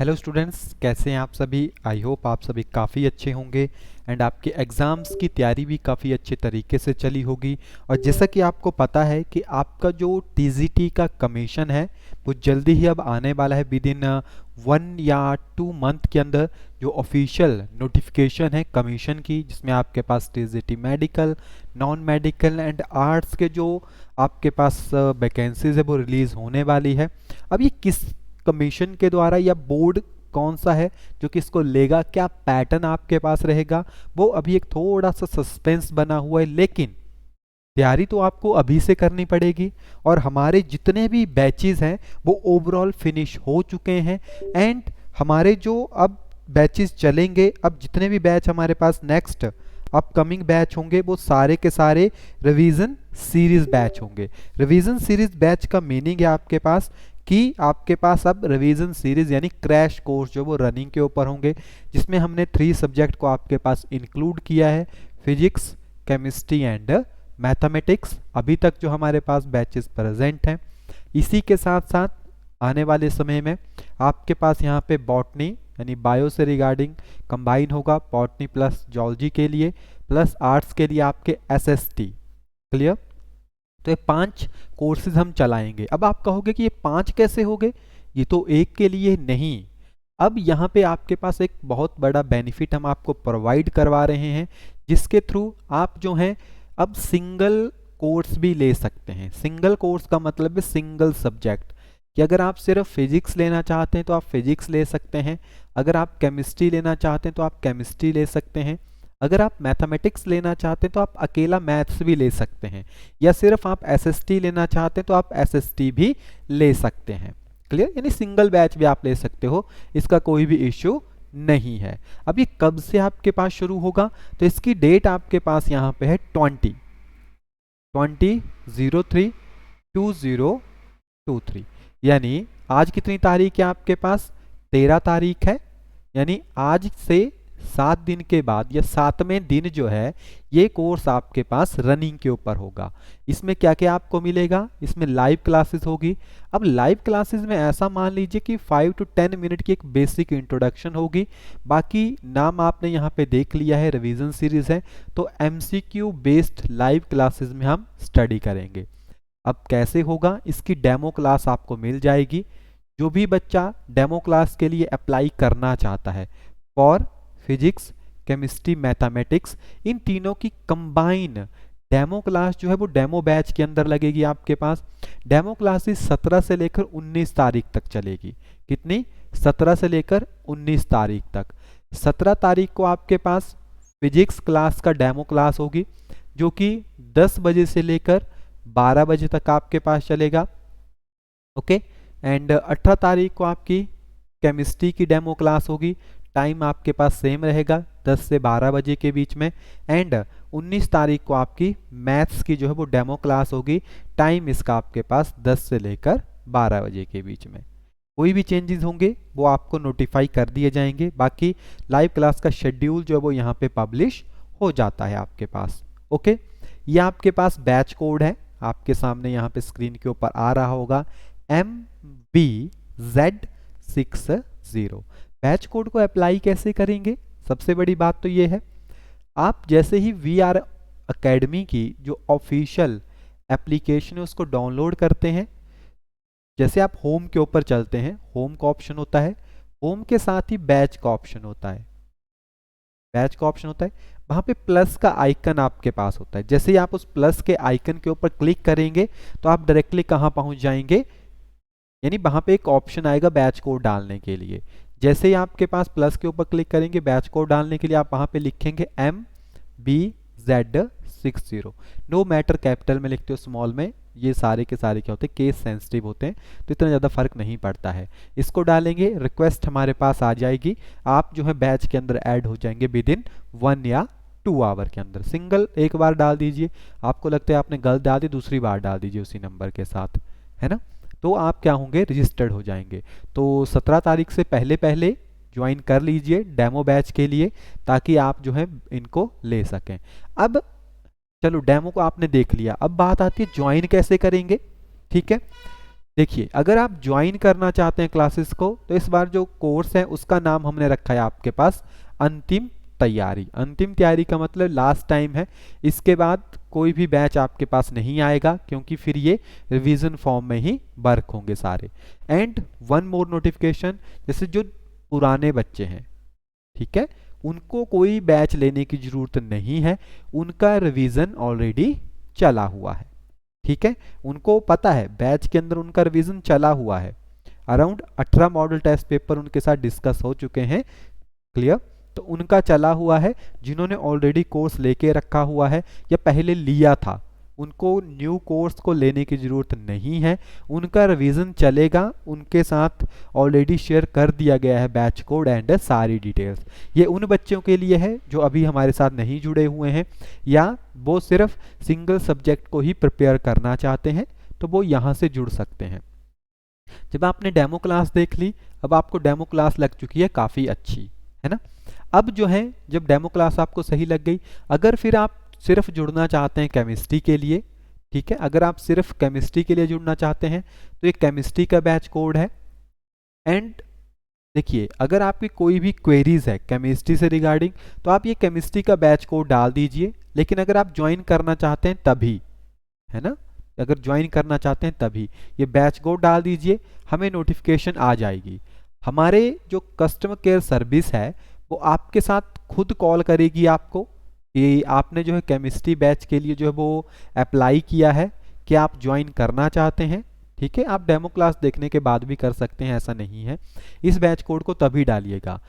Hello students, कैसे हैं आप सभी। आई होप आप सभी काफ़ी अच्छे होंगे एंड आपके एग्ज़ाम्स की तैयारी भी काफ़ी अच्छे तरीके से चली होगी। और जैसा कि आपको पता है कि आपका जो टीजीटी का कमीशन है वो जल्दी ही अब आने वाला है। विद इन 1 या 2 मंथ के अंदर जो ऑफिशियल नोटिफिकेशन है कमीशन की, जिसमें आपके पास TGT medical, non medical and arts के जो आपके पास वैकेंसीज है वो रिलीज़ होने वाली है। अब ये किस कमीशन के द्वारा या बोर्ड कौन सा है जो कि इसको लेगा, क्या पैटर्न आपके पास रहेगा, वो अभी एक थोड़ा सा सस्पेंस बना हुआ है। लेकिन तैयारी तो आपको अभी से करनी पड़ेगी। और हमारे जितने भी बैचेस हैं वो ओवरऑल फिनिश हो चुके हैं एंड हमारे जो अब बैचेस चलेंगे, अब जितने भी बैच हमारे पास नेक्स्ट अपकमिंग बैच होंगे वो सारे के सारे रिवीजन सीरीज बैच होंगे। रिवीजन सीरीज बैच का मीनिंग है आपके पास कि आपके पास अब रिवीजन सीरीज यानी क्रैश कोर्स जो वो रनिंग के ऊपर होंगे, जिसमें हमने 3 सब्जेक्ट को आपके पास इंक्लूड किया है, फिजिक्स, केमिस्ट्री एंड मैथमेटिक्स। अभी तक जो हमारे पास बैचेस प्रेजेंट हैं, इसी के साथ साथ आने वाले समय में आपके पास यहाँ पे बॉटनी यानी बायो से रिगार्डिंग कंबाइन होगा, बॉटनी प्लस जूलॉजी के लिए, प्लस आर्ट्स के लिए आपके एसएसटी। क्लियर। तो ये 5 कोर्सेज हम चलाएंगे। अब आप कहोगे कि ये 5 कैसे हो गए, ये तो एक के लिए नहीं। अब यहाँ पे आपके पास एक बहुत बड़ा बेनिफिट हम आपको प्रोवाइड करवा रहे हैं, जिसके थ्रू आप जो हैं अब सिंगल कोर्स भी ले सकते हैं। सिंगल कोर्स का मतलब है सिंगल सब्जेक्ट, कि अगर आप सिर्फ फिजिक्स लेना चाहते हैं तो आप फिजिक्स ले सकते हैं, अगर आप केमिस्ट्री लेना चाहते हैं तो आप केमिस्ट्री ले सकते हैं, अगर आप मैथमेटिक्स लेना चाहते हैं तो आप अकेला मैथ्स भी ले सकते हैं, या सिर्फ आप एसएसटी लेना चाहते हैं तो आप एसएसटी भी ले सकते हैं। क्लियर। यानी सिंगल बैच भी आप ले सकते हो, इसका कोई भी इश्यू नहीं है। अब ये कब से आपके पास शुरू होगा, तो इसकी डेट आपके पास यहाँ पे है 20/03/2023। यानी आज कितनी तारीख है आपके पास, 13 तारीख है। यानी आज से 7 दिन के बाद या 7वें दिन जो है ये कोर्स आपके पास रनिंग के ऊपर होगा। इसमें क्या क्या आपको मिलेगा, इसमें लाइव क्लासेस होगी। अब लाइव क्लासेस में ऐसा मान लीजिए कि 5 to 10 मिनट की एक बेसिक इंट्रोडक्शन होगी। बाकी नाम आपने यहाँ पे देख लिया है, रिवीजन सीरीज है, तो एमसीक्यू बेस्ड लाइव क्लासेस में हम स्टडी करेंगे। अब कैसे होगा, इसकी डेमो क्लास आपको मिल जाएगी। जो भी बच्चा डेमो क्लास के लिए अप्लाई करना चाहता है, फॉर फिजिक्स, केमिस्ट्री, मैथमेटिक्स, इन तीनों की कंबाइन डेमो क्लास जो है वो डेमो बैच के अंदर लगेगी आपके पास। डेमो क्लासेस 17 से लेकर 19 तारीख तक चलेगी। कितनी, 17 से लेकर 19 तारीख तक। 17 तारीख को आपके पास फिजिक्स क्लास का डेमो क्लास होगी, जो कि 10 बजे से लेकर 12 बजे तक आपके पास चलेगा। ओके। एंड 18 तारीख को आपकी केमिस्ट्री की डेमो क्लास होगी, टाइम आपके पास सेम रहेगा 10 से 12 बजे के बीच में। एंड 19 तारीख को आपकी मैथ्स की जो है वो डेमो क्लास होगी, टाइम इसका आपके पास 10 से लेकर 12 बजे के बीच में। कोई भी चेंजेस होंगे वो आपको नोटिफाई कर दिए जाएंगे। बाकी लाइव क्लास का शेड्यूल जो है वो यहाँ पे पब्लिश हो जाता है आपके पास। ओके। ये आपके पास बैच कोड है, आपके सामने यहाँ पे स्क्रीन के ऊपर आ रहा होगा, MBZ60। बैच कोड को अप्लाई कैसे करेंगे, सबसे बड़ी बात तो ये है, आप जैसे ही VR अकेडमी की जो ऑफिशियल एप्लीकेशन है उसको डाउनलोड करते हैं, जैसे आप होम के ऊपर चलते हैं, होम का ऑप्शन होता है, होम के साथ ही बैच का ऑप्शन होता है, बैच का ऑप्शन होता है, वहां पे प्लस का आइकन आपके पास होता है। जैसे ही आप उस प्लस के आइकन के ऊपर क्लिक करेंगे तो आप डायरेक्टली कहाँ पहुंच जाएंगे, यानी वहां पे एक ऑप्शन आएगा बैच कोड डालने के लिए। जैसे ही आपके पास प्लस के ऊपर क्लिक करेंगे बैच कोड डालने के लिए, आप वहां पे लिखेंगे MBZ60। नो मैटर कैपिटल में लिखते हो, स्मॉल में, ये सारे के सारे क्या होते हैं, केस सेंसिटिव होते हैं, तो इतना ज़्यादा फर्क नहीं पड़ता है। इसको डालेंगे, रिक्वेस्ट हमारे पास आ जाएगी, आप जो है बैच के अंदर ऐड हो जाएंगे विद इन 1 या 2 आवर के अंदर। सिंगल एक बार डाल दीजिए, आपको लगता है आपने गलत डाल दी, दूसरी बार डाल दीजिए उसी नंबर के साथ, है ना, तो आप क्या होंगे, रजिस्टर्ड हो जाएंगे। तो 17 तारीख से पहले पहले ज्वाइन कर लीजिए डेमो बैच के लिए, ताकि आप जो है इनको ले सकें। अब चलो डेमो को आपने देख लिया, अब बात आती है ज्वाइन कैसे करेंगे। ठीक है, देखिए, अगर आप ज्वाइन करना चाहते हैं क्लासेस को, तो इस बार जो कोर्स है उसका नाम हमने रखा है आपके पास अंतिम तैयारी। अंतिम तैयारी का मतलब लास्ट टाइम है, इसके बाद कोई भी बैच आपके पास नहीं आएगा, क्योंकि फिर ये रिवीजन फॉर्म में ही वर्क होंगे सारे। एंड वन मोर नोटिफिकेशन, जैसे जो पुराने बच्चे हैं, ठीक है, उनको कोई बैच लेने की जरूरत नहीं है, उनका रिवीजन ऑलरेडी चला हुआ है। ठीक है, उनको पता है बैच के अंदर उनका रिवीजन चला हुआ है। अराउंड 18 मॉडल टेस्ट पेपर उनके साथ डिस्कस हो चुके हैं। क्लियर? तो उनका चला हुआ है। जिन्होंने ऑलरेडी कोर्स लेके रखा हुआ है या पहले लिया था, उनको न्यू कोर्स को लेने की ज़रूरत नहीं है, उनका रिवीजन चलेगा। उनके साथ ऑलरेडी शेयर कर दिया गया है बैच कोड एंड सारी डिटेल्स। ये उन बच्चों के लिए है जो अभी हमारे साथ नहीं जुड़े हुए हैं, या वो सिर्फ सिंगल सब्जेक्ट को ही प्रिपेयर करना चाहते हैं, तो वो यहाँ से जुड़ सकते हैं। जब आपने डेमो क्लास देख ली, अब आपको डेमो क्लास लग चुकी है काफ़ी अच्छी, है ना। अब जो है, जब डेमो क्लास आपको सही लग गई, अगर फिर आप सिर्फ जुड़ना चाहते हैं केमिस्ट्री के लिए, ठीक है, अगर आप सिर्फ केमिस्ट्री के लिए जुड़ना चाहते हैं तो ये केमिस्ट्री का बैच कोड है। एंड देखिए, अगर आपकी कोई भी क्वेरीज है केमिस्ट्री से रिगार्डिंग, तो आप ये केमिस्ट्री का बैच कोड डाल दीजिए। लेकिन अगर आप ज्वाइन करना चाहते हैं तभी, है ना, अगर ज्वाइन करना चाहते हैं तभी ये बैच कोड डाल दीजिए, हमें नोटिफिकेशन आ जाएगी। हमारे जो कस्टमर केयर सर्विस है वो आपके साथ खुद कॉल करेगी आपको कि आपने जो है केमिस्ट्री बैच के लिए जो है वो अप्लाई किया है, कि आप ज्वाइन करना चाहते हैं। ठीक है, आप डेमो क्लास देखने के बाद भी कर सकते हैं, ऐसा नहीं है। इस बैच कोड को तभी डालिएगा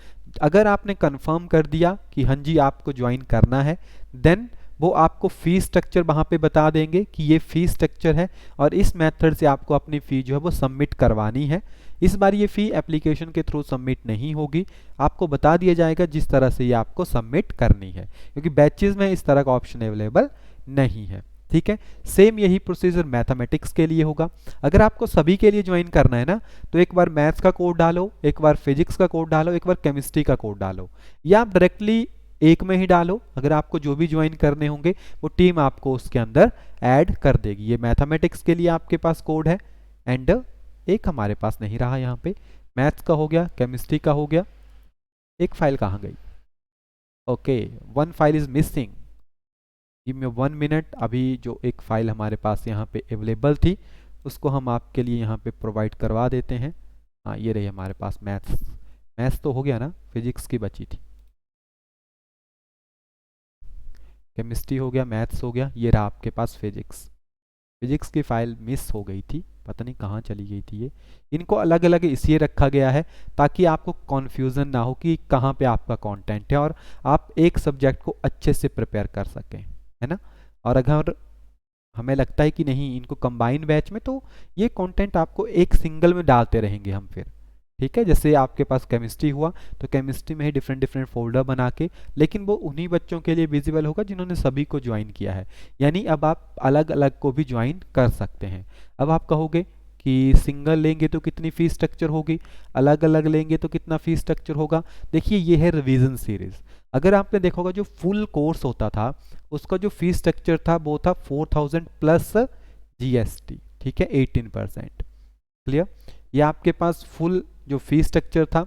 अगर आपने कंफर्म कर दिया कि हाँ जी आपको ज्वाइन करना है, देन वो आपको फी स्ट्रक्चर वहाँ पे बता देंगे कि ये फी स्ट्रक्चर है और इस मेथड से आपको अपनी फ़ी जो है वो सबमिट करवानी है। इस बार ये फ़ी एप्लीकेशन के थ्रू सबमिट नहीं होगी, आपको बता दिया जाएगा जिस तरह से ये आपको सबमिट करनी है, क्योंकि बैचेस में इस तरह का ऑप्शन अवेलेबल नहीं है। ठीक है, सेम यही प्रोसीजर मैथमेटिक्स के लिए होगा। अगर आपको सभी के लिए ज्वाइन करना है ना, तो एक बार मैथ्स का कोड डालो, एक बार फिजिक्स का कोड डालो, एक बार केमिस्ट्री का कोड डालो, या आप डायरेक्टली एक में ही डालो। अगर आपको जो भी ज्वाइन करने होंगे वो टीम आपको उसके अंदर ऐड कर देगी। ये मैथमेटिक्स के लिए आपके पास कोड है, एंड एक हमारे पास नहीं रहा यहाँ पे, मैथ्स का हो गया, केमिस्ट्री का हो गया। एक फाइल कहाँ गई? Okay, one file is missing, give me 1 minute. अभी जो एक फाइल हमारे पास यहाँ पे अवेलेबल थी उसको हम आपके लिए यहाँ पे प्रोवाइड करवा देते हैं। हाँ, ये रही हमारे पास मैथ्स। मैथ्स तो हो गया ना, फिजिक्स की बची थी। केमिस्ट्री हो गया, मैथ्स हो गया, ये रहा आपके पास फिजिक्स। फिजिक्स की फाइल मिस हो गई थी, पता नहीं कहाँ चली गई थी ये। इनको अलग अलग इसलिए रखा गया है ताकि आपको कन्फ्यूज़न ना हो कि कहाँ पे आपका कंटेंट है, और आप एक सब्जेक्ट को अच्छे से प्रिपेयर कर सकें, है ना। और अगर हमें लगता है कि नहीं इनको कंबाइन बैच में, तो ये कंटेंट आपको एक सिंगल में डालते रहेंगे हम फिर। ठीक है, जैसे आपके पास केमिस्ट्री हुआ तो केमिस्ट्री में ही डिफरेंट डिफरेंट फोल्डर बना के, लेकिन वो उन्हीं बच्चों के लिए विजिबल होगा जिन्होंने सभी को ज्वाइन किया है। यानी अब आप अलग अलग को भी ज्वाइन कर सकते हैं। अब आप कहोगे कि सिंगल लेंगे तो कितनी फी स्ट्रक्चर होगी, अलग अलग लेंगे तो कितना फी स्ट्रक्चर होगा। देखिए, ये है रिवीजन सीरीज। अगर आपने देखा होगा जो फुल कोर्स होता था उसका जो फी स्ट्रक्चर था वो था 4000 प्लस जीएसटी। ठीक है, 18%। क्लियर? ये आपके पास फुल जो फी स्ट्रक्चर था।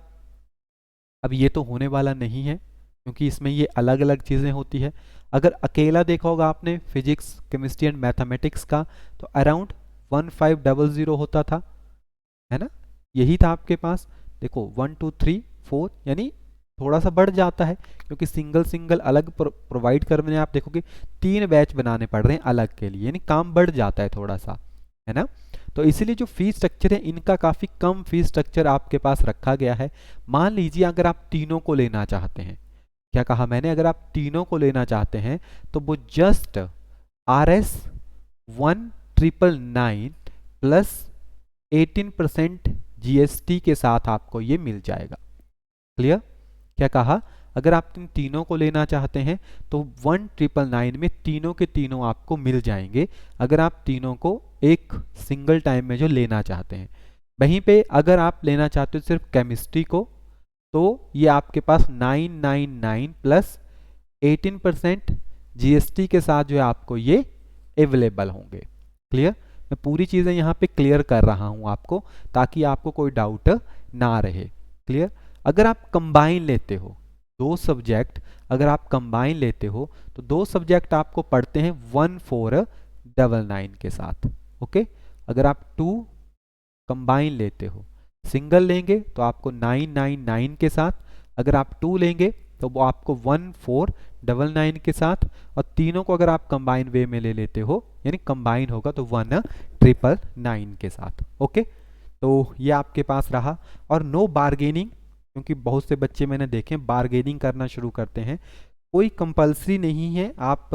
अब ये तो होने वाला नहीं है क्योंकि इसमें ये अलग अलग चीज़ें होती है। अगर अकेला देखा होगा आपने फिजिक्स, केमिस्ट्री एंड मैथमेटिक्स का, तो अराउंड 1500 होता था, है ना। यही था आपके पास। देखो 1 2 3 4, यानी थोड़ा सा बढ़ जाता है क्योंकि सिंगल सिंगल अलग प्रोवाइड करने, आप देखोगे 3 बैच बनाने पड़ रहे हैं अलग के लिए, यानी काम बढ़ जाता है थोड़ा सा, है ना। तो इसीलिए जो फी स्ट्रक्चर है इनका काफ़ी कम फी स्ट्रक्चर आपके पास रखा गया है। मान लीजिए अगर आप तीनों को लेना चाहते हैं, क्या कहा मैंने, अगर आप तीनों को लेना चाहते हैं तो वो जस्ट RS 1999 प्लस 18% GST के साथ आपको ये मिल जाएगा। क्लियर? क्या कहा, अगर आप इन तीनों को लेना चाहते हैं तो 1999 में तीनों के तीनों आपको मिल जाएंगे, अगर आप तीनों को एक सिंगल टाइम में जो लेना चाहते हैं। वहीं पे अगर आप लेना चाहते हो सिर्फ केमिस्ट्री को, तो ये आपके पास 999 प्लस 18% GST के साथ जो है आपको ये अवेलेबल होंगे। क्लियर? मैं पूरी चीज़ें यहाँ पे क्लियर कर रहा हूँ आपको, ताकि आपको कोई डाउट ना रहे। क्लियर? अगर आप कंबाइन लेते हो दो सब्जेक्ट, अगर आप कंबाइन लेते हो तो दो सब्जेक्ट आपको पढ़ते हैं 1499 के साथ। ओके, अगर आप टू कंबाइन लेते हो, सिंगल लेंगे तो आपको 999 के साथ, अगर आप टू लेंगे तो वो आपको 1499 के साथ, और तीनों को अगर आप कंबाइन वे में ले लेते हो यानी कंबाइन होगा तो 1999 के साथ। ओके, तो ये आपके पास रहा। और नो बार्गेनिंग, क्योंकि बहुत से बच्चे मैंने देखे बार्गेनिंग करना शुरू करते हैं। कोई कंपलसरी नहीं है, आप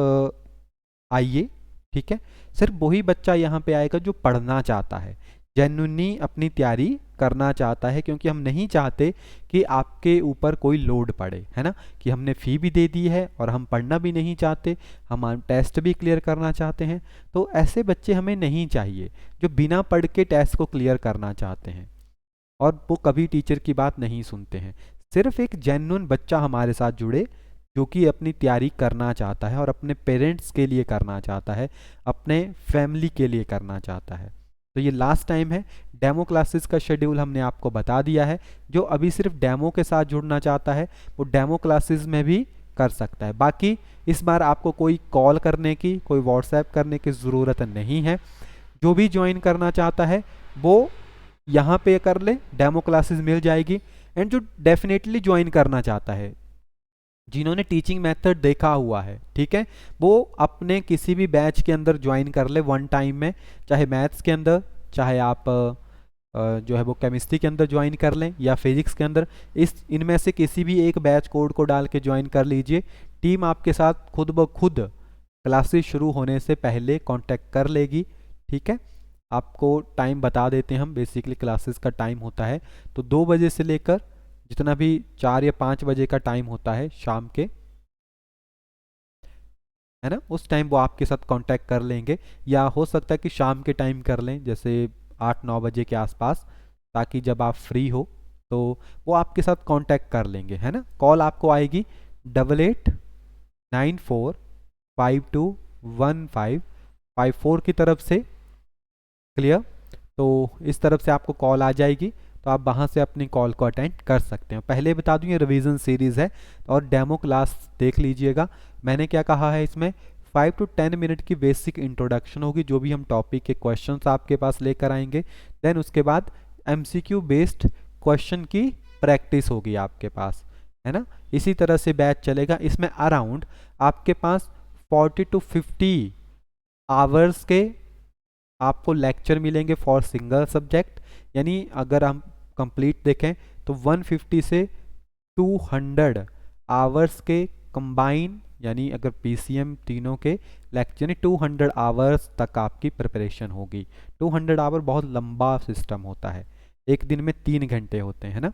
आइए, ठीक है। सिर्फ वही बच्चा यहाँ पे आएगा जो पढ़ना चाहता है, जेन्युइनली अपनी तैयारी करना चाहता है, क्योंकि हम नहीं चाहते कि आपके ऊपर कोई लोड पड़े, है ना, कि हमने फ़ी भी दे दी है और हम पढ़ना भी नहीं चाहते, हम टेस्ट भी क्लियर करना चाहते हैं। तो ऐसे बच्चे हमें नहीं चाहिए जो बिना पढ़ के टेस्ट को क्लियर करना चाहते हैं और वो कभी टीचर की बात नहीं सुनते हैं। सिर्फ एक जेन्युइन बच्चा हमारे साथ जुड़े जो कि अपनी तैयारी करना चाहता है और अपने पेरेंट्स के लिए करना चाहता है, अपने फैमिली के लिए करना चाहता है। तो ये लास्ट टाइम है। डेमो क्लासेस का शेड्यूल हमने आपको बता दिया है। जो अभी सिर्फ डेमो के साथ जुड़ना चाहता है वो डेमो क्लासेस में भी कर सकता है। बाकी इस बार आपको कोई कॉल करने की, कोई व्हाट्सएप करने की ज़रूरत नहीं है। जो भी ज्वाइन करना चाहता है वो यहाँ पे कर ले, डेमो क्लासेस मिल जाएगी। एंड जो डेफिनेटली ज्वाइन करना चाहता है, जिन्होंने टीचिंग मेथड देखा हुआ है, ठीक है, वो अपने किसी भी बैच के अंदर ज्वाइन कर ले वन टाइम में, चाहे मैथ्स के अंदर, चाहे आप जो है वो केमिस्ट्री के अंदर ज्वाइन कर लें या फिजिक्स के अंदर। इनमें से किसी भी एक बैच कोड को डाल के ज्वाइन कर लीजिए। टीम आपके साथ खुद ब खुद क्लासेस शुरू होने से पहले कांटेक्ट कर लेगी, ठीक है। आपको टाइम बता देते हैं हम, बेसिकली क्लासेस का टाइम होता है तो 2 बजे से लेकर जितना भी 4 या 5 बजे का टाइम होता है शाम के, है ना, उस टाइम वो आपके साथ कांटेक्ट कर लेंगे, या हो सकता है कि शाम के टाइम कर लें जैसे 8-9 बजे के आसपास, ताकि जब आप फ्री हो तो वो आपके साथ कांटेक्ट कर लेंगे, है ना। कॉल आपको आएगी 8894521554 की तरफ से। क्लियर? तो इस तरफ से आपको कॉल आ जाएगी, तो आप वहाँ से अपनी कॉल को अटेंड कर सकते हैं। पहले बता दूं ये रिवीजन सीरीज़ है और डेमो क्लास देख लीजिएगा। मैंने क्या कहा है, इसमें 5 to 10 मिनट की बेसिक इंट्रोडक्शन होगी, जो भी हम टॉपिक के क्वेश्चंस आपके पास लेकर आएंगे। देन उसके बाद MCQ बेस्ड क्वेश्चन की प्रैक्टिस होगी आपके पास, है ना। इसी तरह से बैच चलेगा। इसमें अराउंड आपके पास 40 to 50 आवर्स के आपको लेक्चर मिलेंगे फॉर सिंगल सब्जेक्ट, यानी अगर हम कंप्लीट देखें तो 150 से 200 आवर्स के कंबाइन, यानी अगर PCM तीनों के लेक्चर, यानी 200 आवर्स तक आपकी प्रिपरेशन होगी। 200 आवर बहुत लंबा सिस्टम होता है, एक दिन में 3 घंटे होते हैं ना,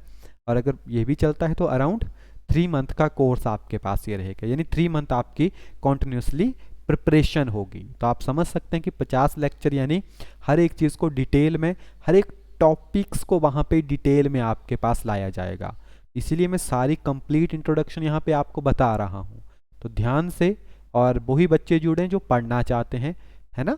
और अगर ये भी चलता है तो अराउंड 3 मंथ का कोर्स आपके पास ये रहेगा, यानी 3 मंथ आपकी कॉन्टिन्यूसली प्रिपरेशन होगी। तो आप समझ सकते हैं कि 50 लेक्चर, यानी हर एक चीज़ को डिटेल में, हर एक टॉपिक्स को वहाँ पे डिटेल में आपके पास लाया जाएगा। इसीलिए मैं सारी कंप्लीट इंट्रोडक्शन यहाँ पे आपको बता रहा हूँ, तो ध्यान से। और वही बच्चे जुड़ें जो पढ़ना चाहते हैं, है ना।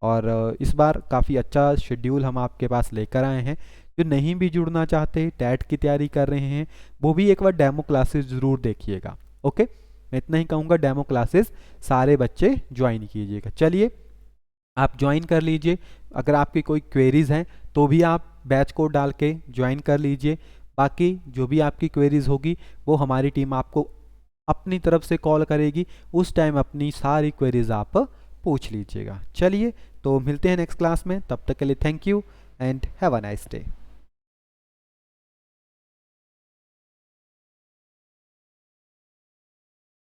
और इस बार काफ़ी अच्छा शेड्यूल हम आपके पास लेकर आए हैं। जो नहीं भी जुड़ना चाहते, टैट की तैयारी कर रहे हैं, वो भी एक बार डेमो क्लासेस ज़रूर देखिएगा। ओके, मैं इतना ही कहूँगा, डेमो क्लासेस सारे बच्चे ज्वाइन कीजिएगा। चलिए, आप ज्वाइन कर लीजिए। अगर आपकी कोई क्वेरीज़ हैं तो भी आप बैच कोड डाल के ज्वाइन कर लीजिए। बाकी जो भी आपकी क्वेरीज़ होगी वो हमारी टीम आपको अपनी तरफ से कॉल करेगी, उस टाइम अपनी सारी क्वेरीज़ आप पूछ लीजिएगा। चलिए, तो मिलते हैं नेक्स्ट क्लास में, तब तक के लिए thank you and have a nice day.